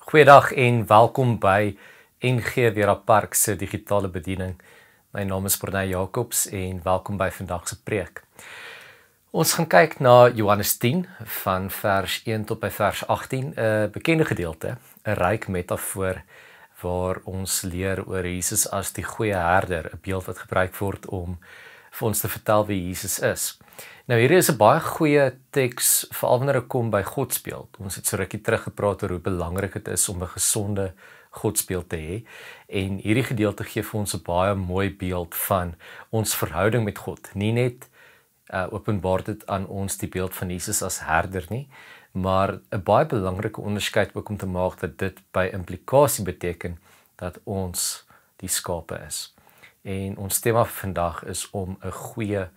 Goeiedag en welkom by NG Vera Park se digitale bediening. My naam is Corneil Jacobs en welkom by vandag se preek. Ons gaan kyk na Johannes 10 van vers 1 tot by vers 18, 'n bekende gedeelte, 'n ryk metafoor waar ons leer oor Jesus as die goeie herder, 'n beeld wat gebruik word om vir ons te vertel wie Jesus is. Nou hier is 'n baie goeie teks, veral wanneer dit kom by godsbeeld. Ons het so rukkie terug gepraat oor hoe belangrik dit is om 'n gesonde godsbeeld te hê. En hierdie gedeelte gee vir ons 'n baie mooi beeld van ons verhouding met God. Nie net openbaar dit aan ons die beeld van Jesus as herder nie, maar 'n baie belangrike onderskeid ook om te maak dat dit by implikasie beteken dat ons die skape is. En ons tema vir vandag is om 'n goeie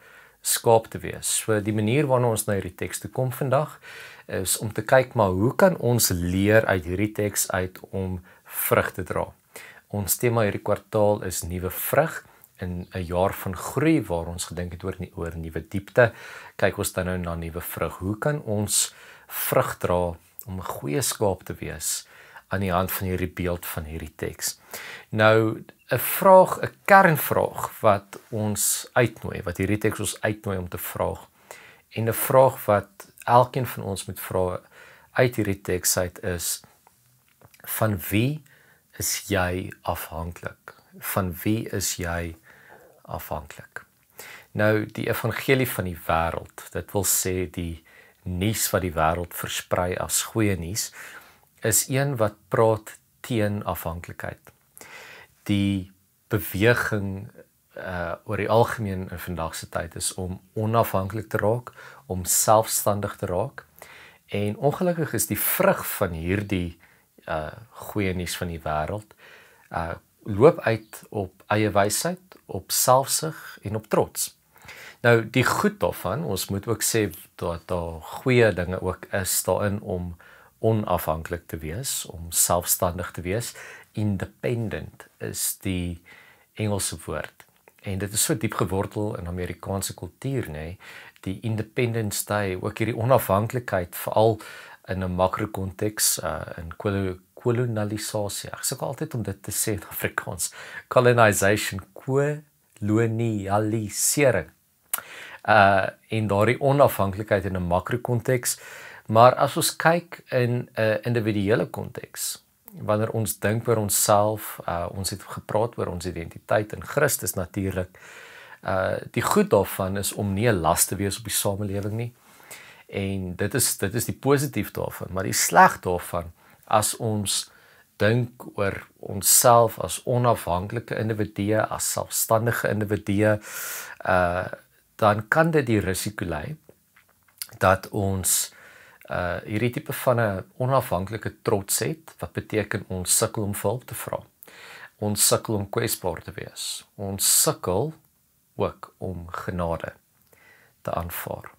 skaap te wees. So die manier waarna ons na hierdie teks toe kom vandag is om te kyk maar hoe kan ons leer uit hierdie teks uit om vrug te dra. Ons tema hierdie kwartaal is nuwe vrug in 'n jaar van groei waar ons gedink het oor nuwe diepte. Kyk ons dan nou na nuwe vrug. Hoe kan ons vrug dra om 'n goeie skaap te wees aan die hand van hierdie beeld van hierdie teks? Nou 'n kernvraag wat ons uitnooi, wat hierdie teks ons uitnooi om te vra, en 'n vraag wat elkeen van ons moet vra uit hierdie teks uit is: van wie is jy afhanklik? Van wie is jy afhanklik? Nou die evangelie van die wêreld, dit wil sê die nuus wat die wêreld versprei as goeie nuus, is een wat praat teen afhanklikheid. Die beweging oor die algemeen in vandag se tyd is om onafhanklik te raak, om selfstandig te raak. En ongelukkig is die vrug van hierdie goeie nuus van die wêreld loop uit op eie wysheid, op selfsug en op trots. Nou die goed daarvan, ons moet ook sê dat daar goeie dinge ook is daarin om onafhanklik te wees, om selfstandig te wees. Independent is die Engelse woord. En dit is so diep gewortel in Amerikaanse kultuur, nê? Die Independence Day, ook hierdie onafhanklikheid, veral in 'n makrokonteks, in kolonialisasie. Ek sê altyd om dit te sê in Afrikaans. Colonization, kolonialisering. En daardie onafhanklikheid in 'n makrokonteks. Maar as ons kyk in 'n individuele konteks, wanneer ons dink oor onsself, ons het gepraat oor ons identiteit in Christus natuurlik. Die goed daarvan is om nie 'n las te wees op die samelewing nie. En dit is die positief daarvan, maar die sleg daarvan as ons dink oor onsself as onafhanklike individue, as selfstandige individue, dan kan dit die risiko lei dat ons hierdie tipe van 'n onafhanklike trots het, wat beteken ons sukkel om hulp te vra. Ons sukkel om kwesbaar te wees. Ons sukkel ook om genade te aanvaar.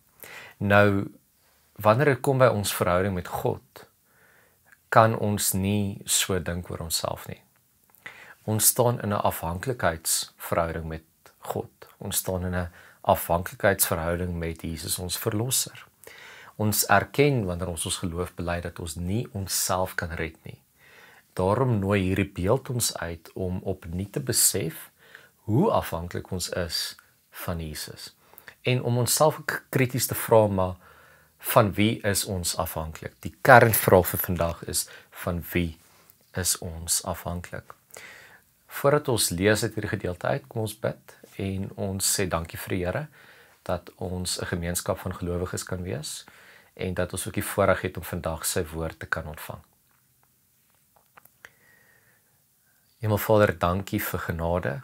Nou, wanneer dit kom by ons verhouding met God, kan ons nie so dink oor onsself nie. Ons staan in 'n afhanklikheidsverhouding met God. Ons staan in 'n afhanklikheidsverhouding met Jesus, ons verlosser. Ons erken wanneer ons geloof bely dat ons nie onsself kan red nie. Daarom nooi hierdie beeld ons uit om opnuut te besef hoe afhanklik ons is van Jesus. En om onsself ook krities te vra, maar van wie is ons afhanklik? Die kernvraag vir vandag is: van wie is ons afhanklik? Voordat ons lees uit hierdie gedeelte uit, kom ons bid en ons sê dankie vir die Here dat ons 'n gemeenskap van gelowiges kan wees en dat ons ook die voorreg het om vandag sy woord te kan ontvang. Hemelvader, dankie vir genade.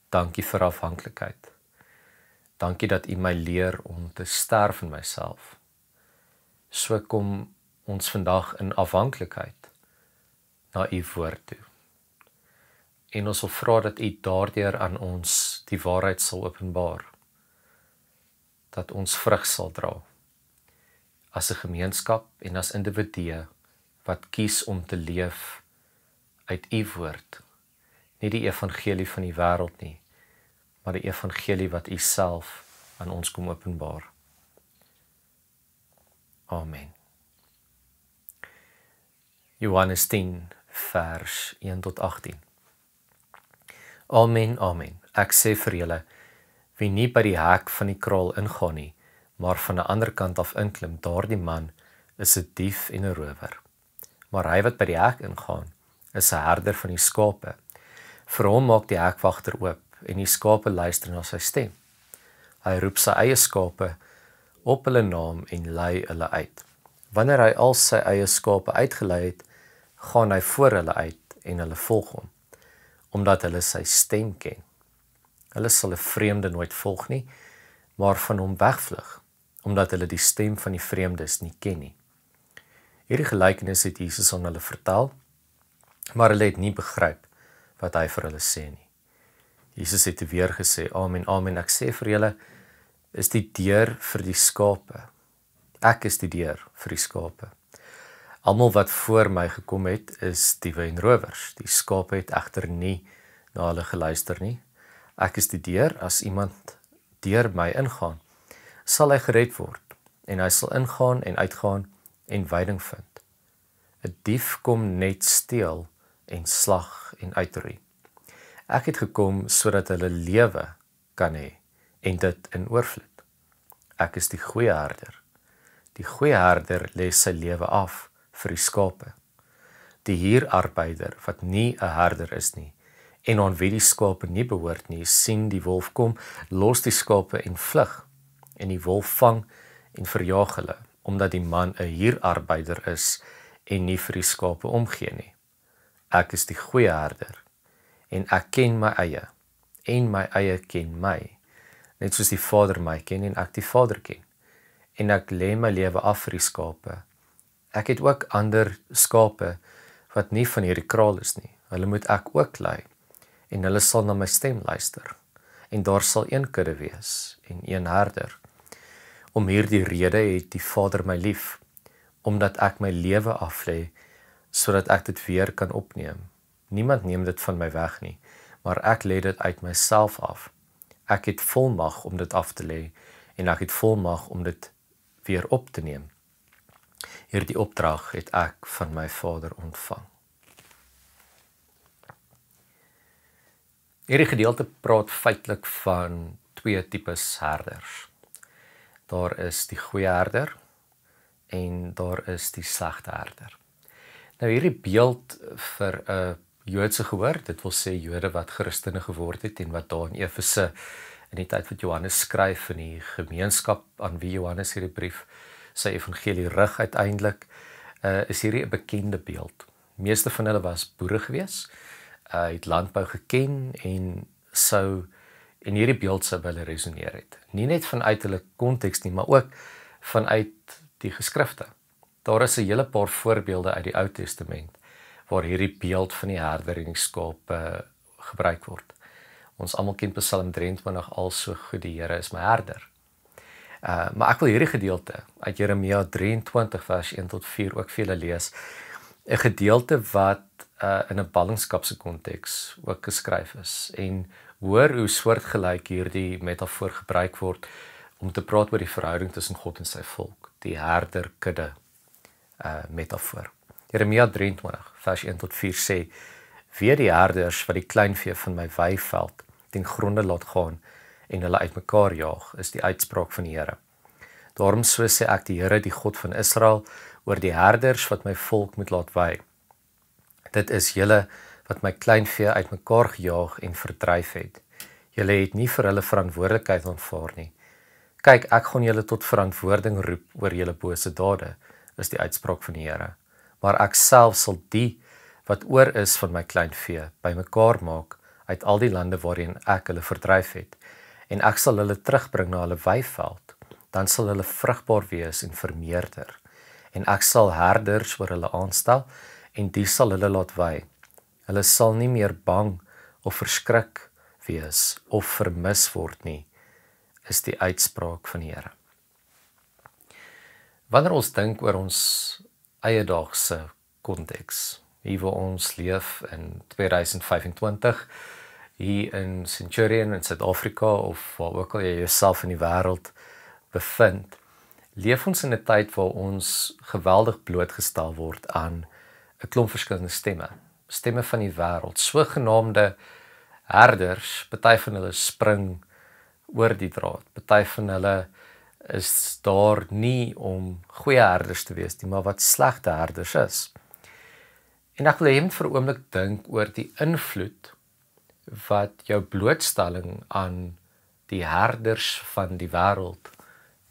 Dankie vir afhanklikheid. Dankie dat U my leer om te sterf in myself. So kom ons vandag in afhanklikheid na U woord toe. En ons wil vra dat U daardeur aan ons die waarheid sal openbaar. Dat ons vrug sal dra as 'n gemeenskap en as individue wat kies om te leef uit U woord. Nie die evangelie van die wêreld nie, maar die evangelie wat U self aan ons kom openbaar. Amen. Johannes 10 vers 1 tot 18. Amen, amen. Ek sê vir julle, wie nie by die hek van die kraal ingaan nie, maar van die ander kant af inklim, daardie man is 'n dief en 'n rower. Maar hy wat by die hek ingaan, is 'n herder van die skape. Vir hom maak die hekwagter oop en die skape luister na sy stem. Hy roep sy eie skape op hulle naam en lei hulle uit. Wanneer hy al sy eie skape uitgelei het, gaan hy voor hulle uit en hulle volg hom, omdat hulle sy stem ken. Hulle sal 'n vreemde nooit volg nie, maar van hom wegvlug, omdat hulle die stem van die vreemdes nie ken nie. Hierdie gelykenis het Jesus aan hulle vertel, maar hulle het nie begryp wat hy vir hulle sê nie. Jesus het weer gesê, amen, amen, ek sê vir julle, is die deur vir die skape. Ek is die deur vir die skape. Almal wat voor my gekom het, is diewe en rowers. Die skape het egter nie na hulle geluister nie. Ek is die deur, as iemand deur my ingaan, sal hy gered word, en hy sal ingaan en uitgaan en veiding vind. 'n Dief kom net steel en slag en uitroei. Ek het gekom sodat hulle lewe kan hê en dit in oorvloed. Ek is die goeie herder. Die goeie herder lê sy lewe af vir die skape. Die huurarbeider wat nie 'n herder is nie en aan wie die skape nie behoort nie, sien die wolf kom, los die skape en vlug, en die wolf vang en verjaag hulle, omdat die man 'n huurarbeider is en nie vir die skape omgee nie. Ek is die goeie herder, en ek ken my eie, en my eie ken my, net soos die Vader my ken en ek die Vader ken, en ek lê my lewe af vir die skape. Ek het ook ander skape wat nie van hierdie kraal is nie, hulle moet ek ook lei, en hulle sal na my stem luister, en daar sal een kudde wees, en een herder. Om hierdie rede het die Vader my lief, omdat ek my lewe aflê, sodat ek dit weer kan opneem. Niemand neem dit van my weg nie, maar ek lê dit uit myself af. Ek het volmag om dit af te lê, en ek het volmag om dit weer op te neem. Hierdie opdrag het ek van my Vader ontvang. Hierdie gedeelte praat feitelik van twee tipes herders. Daar is die goeie herder en daar is die slegte herder. Nou hierdie beeld vir 'n Joodse gehoor, dit wil sê Jode wat Christene geword het en wat daar in Efese in die tyd wat Johannes skryf in die gemeenskap aan wie Johannes hierdie brief sy evangelie rig uiteindelik, is hierdie 'n bekende beeld. Meeste van hulle was boere gewees, het landbou geken en hierdie beeld sou by hulle resoneer het. Nie net vanuit hulle konteks nie, maar ook vanuit die geskrifte. Daar is 'n hele paar voorbeelde uit die Ou Testament waar hierdie beeld van die herder en die skape gebruik word. Ons almal ken Psalm 23 al so goed, die Here is my herder. Maar ek wil hierdie gedeelte uit Jeremia 23 vers 1 tot 4 ook vir julle lees. 'n Gedeelte wat in 'n ballingskapse konteks ook geskryf is. En hoor hoe soortgelyk hierdie metafoor gebruik word om te praat oor die verhouding tussen God en sy volk, die herder-kudde metafoor. Jeremia 23 vers 1 tot 4 sê: "Wee die herders wat die kleinvee van my weiveld ten gronde laat gaan en hulle uitmekaar jaag, is die uitspraak van die Here. Daarom so sê ek, die Here, die God van Israel, oor die herders wat my volk moet laat wei. Dit is julle wat my kleinvee uitmekaar gejaag en verdryf het. Julle het nie vir hulle verantwoordelikheid aanvaar nie. Kyk, ek gaan julle tot verantwoording roep oor julle bose dade, is die uitspraak van die Here. Maar ek self sal die wat oor is van my kleinvee bymekaar maak uit al die lande waarin ek hulle verdryf het, en ek sal hulle terugbring na hulle weiveld. Dan sal hulle vrugbaar wees en vermeerder, en ek sal herders oor hulle aanstel, en die sal hulle laat wei. Hulle sal nie meer bang of verskrik wees of vermis word nie, is die uitspraak van die Here." Wanneer ons dink oor ons eie daagse konteks, hier waar ons leef in 2025, hier in Centurion in Suid-Afrika of waar ook al jy jouself in die wêreld bevind, leef ons in 'n tyd waar ons geweldig blootgestel word aan 'n klomp verskillende stemme, stemme van die wêreld, sogenaamde herders. Party van hulle spring oor die draad, party van hulle is daar nie om goeie herders te wees nie, maar wat slegte herders is. En ek wil hê jy moet vir 'n oomblik dink oor die invloed wat jou blootstelling aan die herders van die wêreld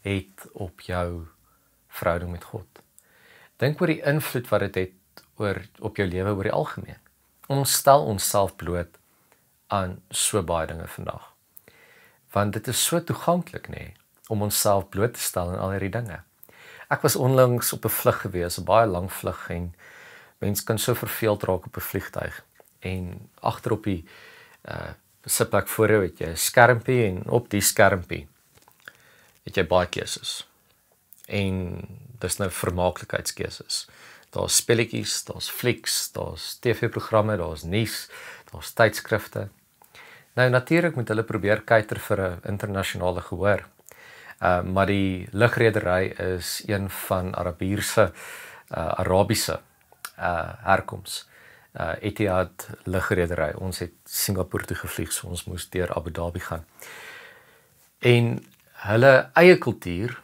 het op jou verhouding met God. Dink oor die invloed wat dit het op jou lewe oor die algemeen. Ons stel onsself bloot aan so baie dinge vandag. Want dit is so toeganklik, nê, om onsself bloot te stel aan al hierdie dinge. Ek was onlangs op 'n vlug gewees, 'n baie lang vlug, en mens kan so verveeld raak op 'n vliegtuig. En agter op die sitplek voor jou het jy 'n skermpie, en op die skermpie het jy baie keuses. En dis nou vermaaklikheidskeuses. Daar's spelletjies, daar's flieks, daar's TV-programme, daar's nuus, daar's tydskrifte. Nou natuurlik moet hulle probeer kuiter vir 'n internasionale gehoor. Maar die lugredery is een van Arabiese herkoms. Etihad lugredery. Ons het Singapore toe gevlieg, so ons moes deur Abu Dhabi gaan. En hulle eie kultuur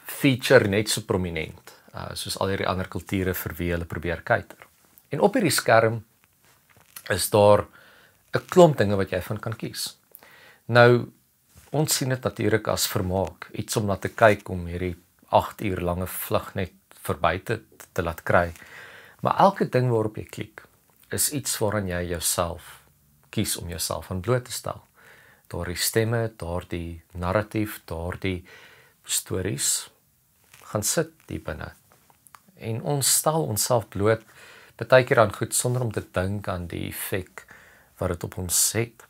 feature net so prominent soos al hierdie ander kulture vir wie hulle probeer kuiter. En op hierdie skerm is daar 'n klomp dinge wat jy van kan kies. Nou, ons sien dit natuurlik as vermaak, iets om na te kyk, om hierdie 8 uur lange vlug net verby te laat kry. Maar elke ding waarop jy klik, is iets waaraan jy jouself kies om jouself aan bloot te stel. Daardie stemme, daardie narratief, daardie stories gaan sit diep binne. En ons stel onsself bloot baie keer aan goed sonder om te dink aan die effek wat dit op ons het.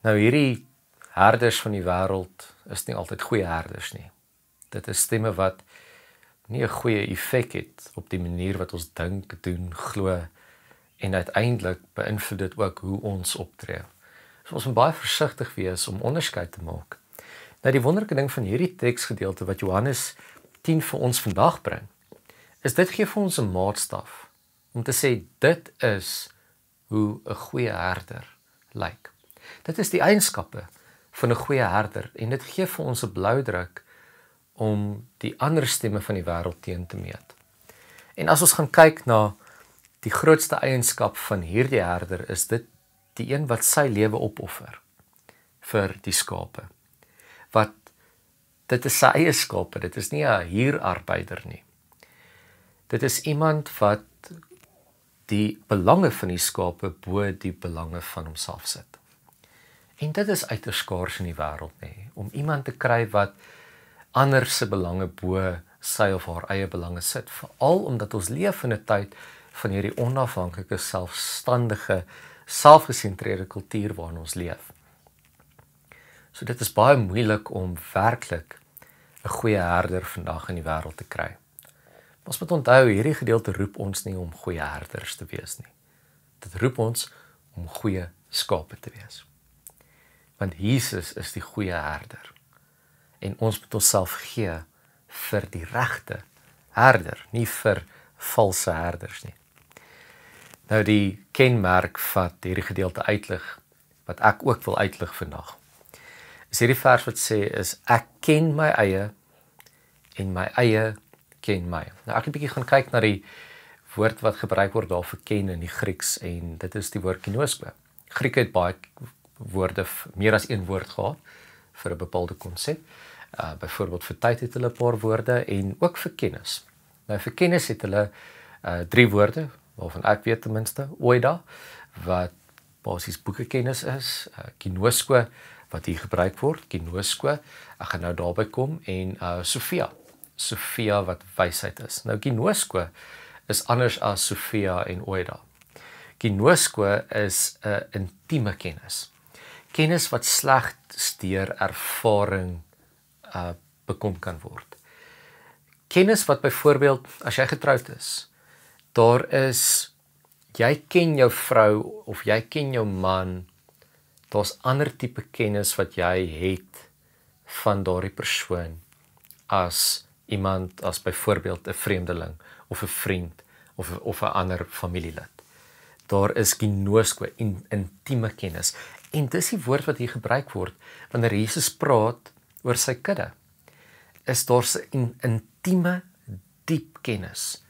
Nou hierdie herders van die wêreld is nie altyd goeie herders nie. Dit is stemme wat nie 'n goeie effek het op die manier wat ons dink, doen, glo, en uiteindelik beïnvloed dit ook hoe ons optree. So ons moet baie versigtig wees om onderskeid te maak. Nou die wonderlike ding van hierdie teksgedeelte wat Johannes 10 vir ons vandag bring, is dit gee vir ons 'n maatstaf om te sê dit is hoe 'n goeie herder lyk. Dit is die eienskappe van 'n goeie herder, en dit gee vir ons 'n bloudruk om die ander stemme van die wêreld teen te meet. En as ons gaan kyk na die grootste eienskap van hierdie herder, is dit die een wat sy lewe opoffer vir die skape. Dit is sy eie skape, dit is nie 'n huurarbeider nie. Dit is iemand wat die belange van die skape bo die belange van homself sit. En dit is uiters skaars in die wêreld, nê, om iemand te kry wat ander se belange bo sy of haar eie belange sit, veral omdat ons leef in 'n tyd van hierdie onafhanklike, selfstandige, selfgesentreerde kultuur waarin ons leef. So dit is baie moeilik om werklik 'n goeie herder vandag in die wêreld te kry. Ons moet onthou, hierdie gedeelte roep ons nie om goeie herders te wees nie. Dit roep ons om goeie skape te wees. Want Jesus is die goeie herder. En ons moet onsself gee vir die regte herder, nie vir valse herders nie. Nou die kenmerk wat hierdie gedeelte uitlig, wat ek ook wil uitlig vandag, is hierdie vers wat sê is, ek ken my eie en my eie ken my. Nou ek het 'n bietjie gaan kyk na die woord wat gebruik word daar vir ken in die Grieks, en dit is die woord ginosko. Grieke het baie woorde, meer as een woord gehad vir 'n bepaalde konsep. Byvoorbeeld vir tyd het hulle 'n paar woorde, en ook vir kennis. Nou vir kennis het hulle 3 woorde, waarvan ek weet ten minste, oida, wat basies boekekennis is, ginosko, wat hier gebruik word, ginosko, ek gaan nou daarby kom, en Sophia wat wysheid is. Nou ginosko is anders as Sophia en oida. Ginosko is 'n intieme kennis. Kennis wat slegs deur ervaring bekom kan word. Kennis wat byvoorbeeld, as jy getroud is, jy ken jou vrou of jy ken jou man, daar's ander tipe kennis wat jy het van daardie persoon as iemand, as byvoorbeeld 'n vreemdeling of 'n vriend of 'n ander familielid. Daar is ginosko, intieme kennis. En dis die woord wat hier gebruik word wanneer Jesus praat oor sy kudde. Is daar 'n intieme, diep kennis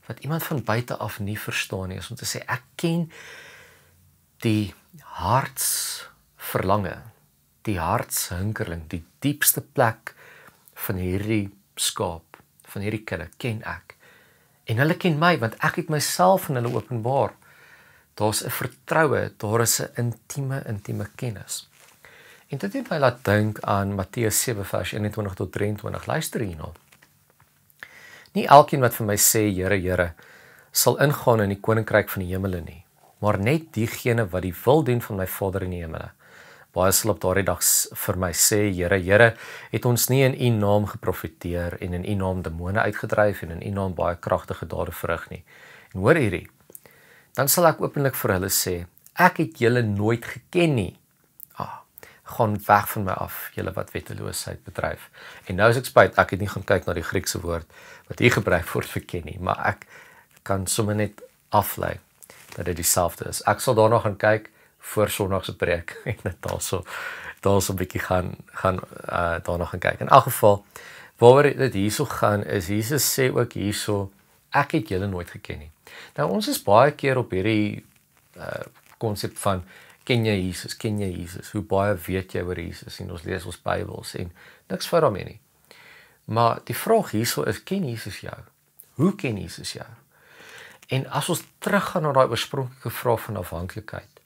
wat iemand van buite af nie verstaan nie, is om te sê ek ken die hartsverlange, die hartshinkerling, die diepste plek van hierdie skaap, van hierdie kudde, ken ek. En hulle ken my, want ek het myself aan hulle openbaar. Daar's 'n vertroue, daar is 'n intieme kennis. En dit het my laat dink aan Matteus 7 vers 21 tot 23. Luister hierna. Nie elkeen wat vir my sê, Here, Here, sal ingaan in die koninkryk van die hemele nie, maar net diegene wat die wil doen van my Vader in die hemele. Baie sal op daardie dag vir my sê, Here, Here, het ons nie in U naam geprofeteer en in U naam demone uitgedryf en in U naam baie kragtige dade verrig nie. En hoor hierdie, dan sal ek openlik vir hulle sê, ek het julle nooit geken nie. Gaan weg van my af, julle wat wetteloosheid bedryf. En nou is ek spyt, ek het nie gaan kyk na die Griekse woord wat hier gebruik word vir ken nie, maar ek kan sommer net aflei dat dit dieselfde is. Ek sal daarna gaan kyk voor Sondag se preek en net daarso 'n bietjie gaan daarna gaan kyk. In elk geval, waaroor dit hierso gaan is Jesus sê ook hierso, ek het julle nooit geken nie. Nou ons is baie keer op hierdie konsep van ken jy Jesus, hoe baie weet jy oor Jesus, en ons lees ons Bybels, en niks fout daarmee nie. Maar die vraag hierso is, ken Jesus jou? Hoe ken Jesus jou? En as ons teruggaan na daai oorspronklike vraag van afhanklikheid,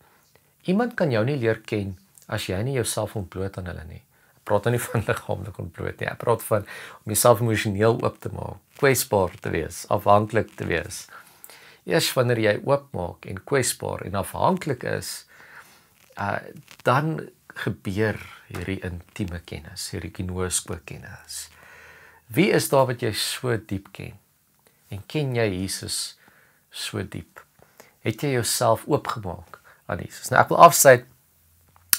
iemand kan jou nie leer ken, as jy nie jouself ontbloot aan hulle nie. Ek praat nie van liggaamlik ontbloot nie, ek praat van om jouself emosioneel oop te maak, kwesbaar te wees, afhanklik te wees. Eers wanneer jy oopmaak en kwesbaar en afhanklik is, dan gebeur hierdie intieme kennis, hierdie ginosko kennis. Wie is daar wat jy so diep ken? En ken jy Jesus so diep? Het jy jouself oopgemaak aan Jesus? Nou ek wil afsluit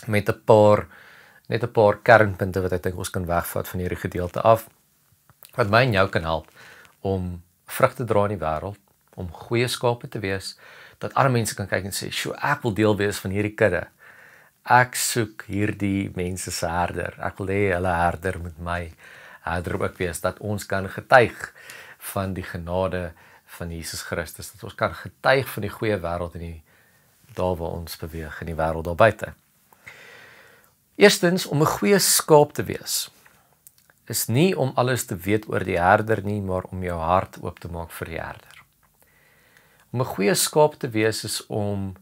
met 'n paar kernpunte wat ek dink ons kan wegvat van hierdie gedeelte af, wat my en jou kan help om vrug te dra in die wêreld, om goeie skape te wees, dat ander mense kan kyk en sê, "Sjoe, ek wil deel wees van hierdie kudde. Ek soek hierdie mense se herder. Ek wil hê hulle herder met my herder ook wees, dat ons kan getuig van die genade van Jesus Christus, dat ons kan getuig van die goeie wêreld en die daar waar ons beweeg in die wêreld daar buite." Eerstens, om 'n goeie skaap te wees, is nie om alles te weet oor die herder nie, maar om jou hart oop te maak vir die herder. Om 'n goeie skaap te wees is om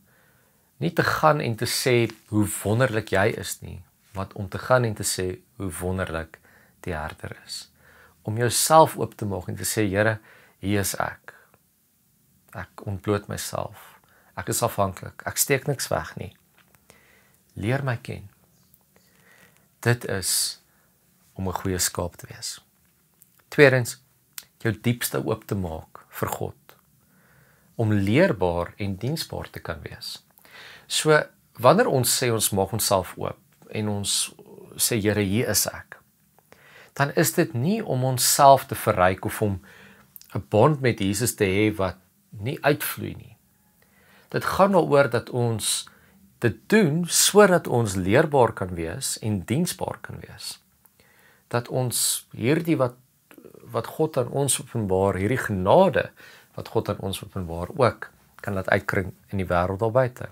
nie te gaan en te sê hoe wonderlik jy is nie, maar om te gaan en te sê hoe wonderlik die herder is. Om jouself oop te maak en te sê, Here, hier is ek. Ek ontbloot myself. Ek is afhanklik. Ek steek niks weg nie. Leer my ken. Dit is om 'n goeie skaap te wees. Tweedens, jou diepste oop te maak vir God. Om leerbaar en diensbaar te kan wees. So, wanneer ons sê ons maak onsself oop en ons sê, Here, hier is ek, dan is dit nie om onsself te verryk of om 'n band met Jesus te hê wat nie uitvloei nie. Dit gaan daaroor dat ons dit doen sodat ons leerbaar kan wees en diensbaar kan wees. Dat ons hierdie wat God aan ons openbaar, hierdie genade wat God aan ons openbaar ook kan laat uitkring in die wêreld daar buite.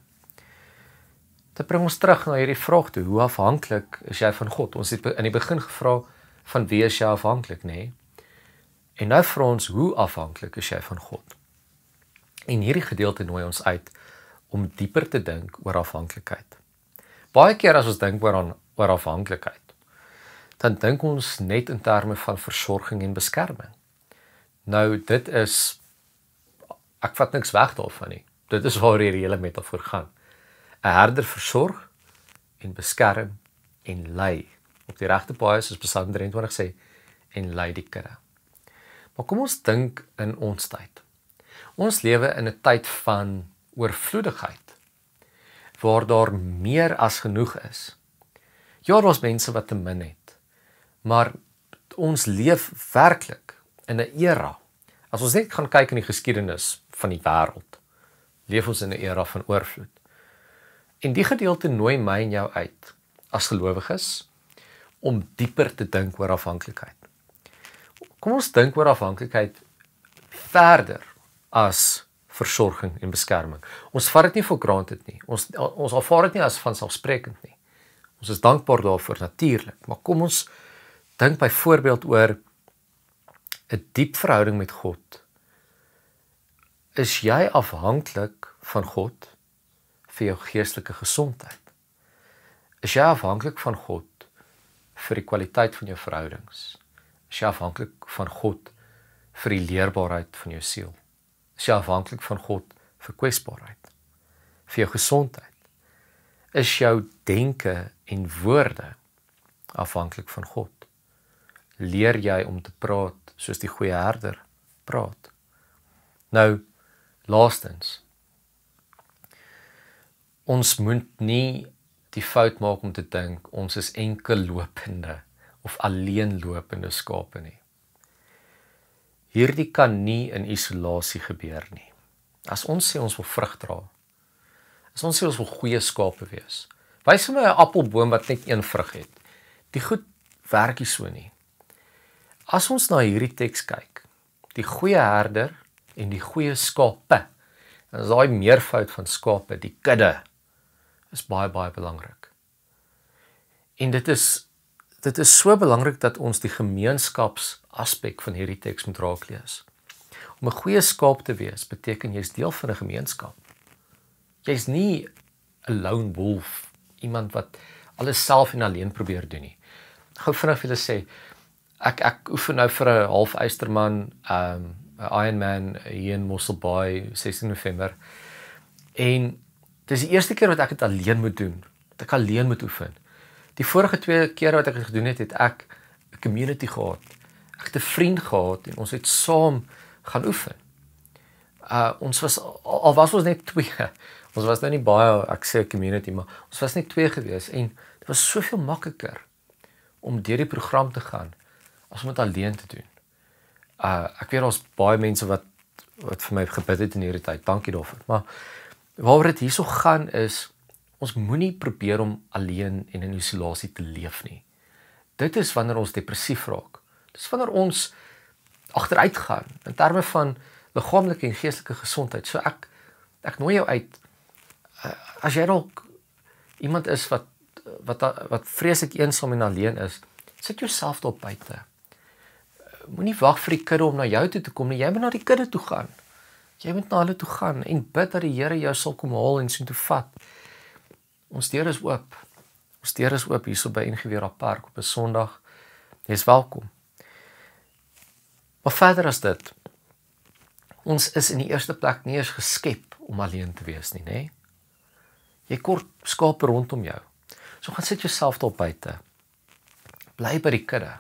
Dit bring ons terug na hierdie vraag toe, hoe afhanklik is jy van God? Ons het in die begin gevra, van wie is jy afhanklik, nê? En nou vra ons, hoe afhanklik is jy van God? En hierdie gedeelte nooi ons uit om dieper te dink oor afhanklikheid. Baie keer as ons dink oor afhanklikheid, dan dink ons net in terme van versorging en beskerming. Nou, dit is, ek vat niks weg daarvan nie. Dit is waar hierdie hele metafoor gaan. 'n Herder versorg en beskerm en lei op die regte paai, soos Psalm 23 sê, en lei die kudde. Maar kom ons dink in ons tyd. Ons lewe in 'n tyd van oorvloedigheid, waar daar meer as genoeg is. Ja, daar's mense wat te min het, maar ons leef werklik in 'n era, As ons net gaan kyk in die geskiedenis van die wêreld, leef ons in 'n era van oorvloed. En die gedeelte nooi my en jou uit as gelowiges om dieper te dink oor afhanklikheid. Kom ons dink oor afhanklikheid verder as versorging en beskerming. Ons vat dit nie vir granted nie. Ons aanvaar dit nie as vanselfsprekend nie. Ons is dankbaar daarvoor natuurlik, maar kom ons dink byvoorbeeld oor 'n diep verhouding met God. Is jy afhanklik van God vir jou geestelike gesondheid? Is jy afhanklik van God vir die kwaliteit van jou verhoudings? Is jy afhanklik van God vir die leerbaarheid van jou siel? Is jy afhanklik van God vir kwesbaarheid, vir jou gesondheid? Is jou denke en woorde afhanklik van God? Leer jy om te praat soos die goeie herder praat? Nou, laastens, ons moet nie die fout maak om te dink ons is enkel lopende of alleen lopende skape nie. Hierdie kan nie in isolasie gebeur nie. As ons sê ons wil vrug dra, as ons sê ons wil goeie skape wees, wys vir my 'n appelboom wat net een vrug het. Die goed werk nie so nie. As ons na hierdie teks kyk, die goeie herder en die goeie skape, dan is daai meervoud van skape, die kudde, is baie belangrik. En dit is so belangrik dat ons die gemeenskapsaspek van hierdie teks moet raak lees. Om 'n goeie skaap te wees, beteken jy's deel van 'n gemeenskap. Jy's nie 'n lone wolf, iemand wat alles self en alleen probeer doen nie. Gou vinnig vir julle sê, ek oefen nou vir 'n half Eysterman, 'n Ironman hier in Mossel Bay, 16 November. En dis die eerste keer wat ek dit alleen moet doen, dat ek alleen moet oefen. Die vorige 2 kere wat ek dit gedoen het, het ek 'n community gehad. Ek het 'n vriend gehad en ons het saam gaan oefen. Ons was al was ons net 2. Ons was nou nie baie, ek sê community, maar ons was net 2 gewees en dit was soveel makliker om deur die program te gaan as om dit alleen te doen. Ek weet daar's baie mense wat vir my gebid het in hierdie tyd. Dankie daarvoor. Maar waaroor dit hierso gaan is, ons moenie probeer om alleen en in isolasie te leef nie. Dit is wanneer ons depressief raak. Dis wanneer ons agteruit gaan in terme van liggaamlike en geestelike gesondheid. So ek nooi jou uit, as jy dalk iemand is wat vreeslik eensaam en alleen is, sit jouself daar buite. Moenie wag vir die kudde om na jou toe te kom nie, jy moet na die kudde toe gaan. Jy moet na hulle toe gaan en bid dat die Here jou sal kom haal en soontoe vat. Ons deur is oop. Ons deur is oop hierso by NGV Park op 'n Sondag. Jy is welkom. Maar verder as dit, ons is in die eerste plek nie eens geskep om alleen te wees nie, nê? Jy kort skape rondom jou. So gaan sit jouself daar buite. Bly by die kudde.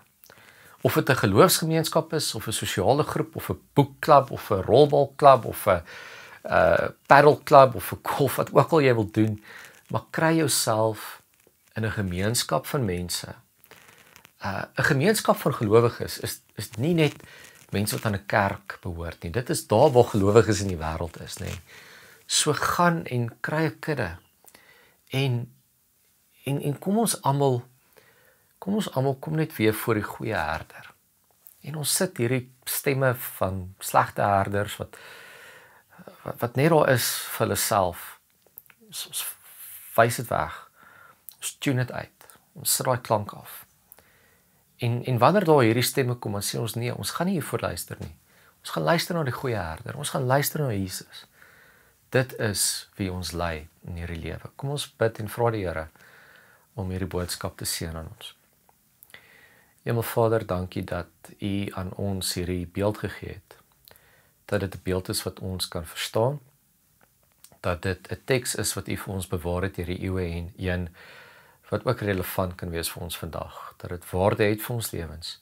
Of dit 'n geloofsgemeenskap is, of 'n sosiale groep, of 'n boekklub, of 'n rolbalklub, of 'n paddelklub, of 'n golf, wat ook al jy wil doen, maar kry jouself in 'n gemeenskap van mense. 'n Gemeenskap van gelowiges is nie net mense wat aan 'n kerk behoort nie. Dit is daar waar gelowiges in die wêreld is, nê. So gaan en kry 'n kudde. En kom ons almal kom net weer voor die goeie herder. En ons sit hierdie stemme van slegte herders wat net daar is vir hulle self. Ons wys dit weg. Ons tune dit uit. Ons sit daai klank af. En wanneer daar hierdie stemme kom, dan sê ons nee, ons gaan nie hiervoor luister nie. Ons gaan luister na die goeie herder. Ons gaan luister na Jesus. Dit is wie ons lei in hierdie lewe. Kom ons bid en vra die Here om hierdie boodskap te seën aan ons. Hemelvader, dankie dat U aan ons hierdie beeld gegee het. Dat dit 'n beeld is wat ons kan verstaan. Dat dit 'n teks is wat U vir ons bewaar het hierdie eeue en een wat ook relevant kan wees vir ons vandag. Dat dit waarde het vir ons lewens.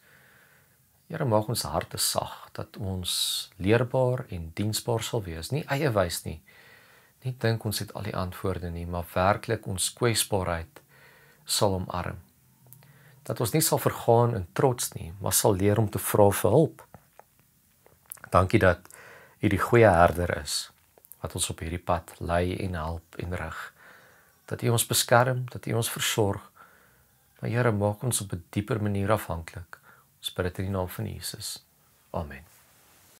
Here, maak ons harte sag, dat ons leerbaar en diensbaar sal wees. Nie eiewys nie. Nie dink ons het al die antwoorde nie, maar werklik ons kwesbaarheid sal omarm. Dat ons nie sal vergaan in trots nie, maar sal leer om te vra vir hulp. Dankie dat U die goeie herder is, wat ons op hierdie pad lei en help en rig. Dat U ons beskerm, dat U ons versorg. Maar Here, maak ons op 'n dieper manier afhanklik. Ons bid dit in die naam van Jesus. Amen.